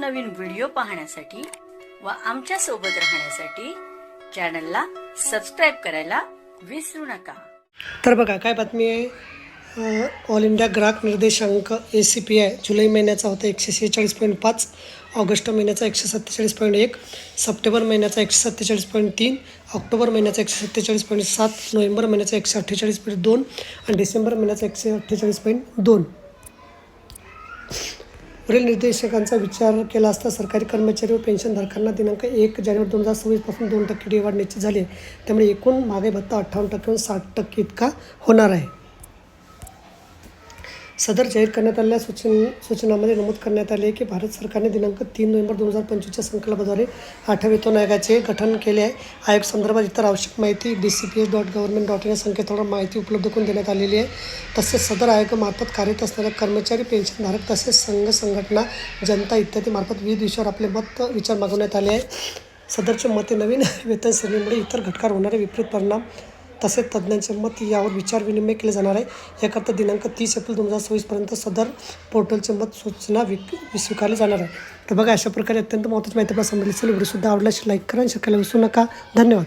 नवनवीन व्हिडिओ पाहण्यासाठी व आमच्या सोबत राहण्यासाठी चॅनलला सबस्क्राईब करायला विसरू नका। तर बघा काय बातमी आहे, ऑल इंडिया ग्राहक निर्देशांक ACPI जुलै महिन्याचा होता 146.5, ऑगस्ट महिन्याचा 147.1, सप्टेंबर महिन्याचा 147.3, ऑक्टोबर महिन्याचा 147.7, नोव्हेंबर महिन्याचा 148.2 आणि डिसेंबर महिन्याचा 148.2 वरील निर्देशकांचा विचार केला असता सरकारी कर्मचारी व पेन्शनधारकांना दिनांक 1 जानेवारी 2026 पासून 2% वाढ निश्चित झाली आहे। त्यामुळे एकूण महागाई भत्ता 58% 60% इतका होणार आहे। सदर जाहीर करण्यात आलेल्या सूचनामध्ये नमूद करण्यात आले की भारत सरकारने दिनांक 3 नोव्हेंबर 2025च्या संकल्पाद्वारे 8व्या वेतन आयोगाचे गठन केले आहे। आयोग संदर्भात इतर आवश्यक माहिती dcps.government.in या संकेतस्थळावर माहिती उपलब्ध करून देण्यात आलेली आहे। तसेच सदर आयोगामार्फत कार्यरत असणाऱ्या कर्मचारी, पेन्शनधारक तसेच संघ संघटना, जनता इत्यादी मार्फत विविध विषयावर आपले मत विचार मागवण्यात आले आहे। सदरचे मते नवीन वेतन श्रेणीमुळे इतर घटकावर होणारे विपरीत परिणाम तसेच तज्ज्ञांचे मत यावर विचार विनिमय केले जाणार आहे। याकरता दिनांक 30 एप्रिल 2026 पर्यंत सदर पोर्टलचे मत सूचना स्वीकारले जाणार आहे। तर बघा, अशा प्रकारे अत्यंत महत्त्वाची माहिती आपल्याला समजली असेल। व्हिडिओ सुद्धा आवडल्यास लाईक करा आणि शेअर करायला विसरू नका। धन्यवाद।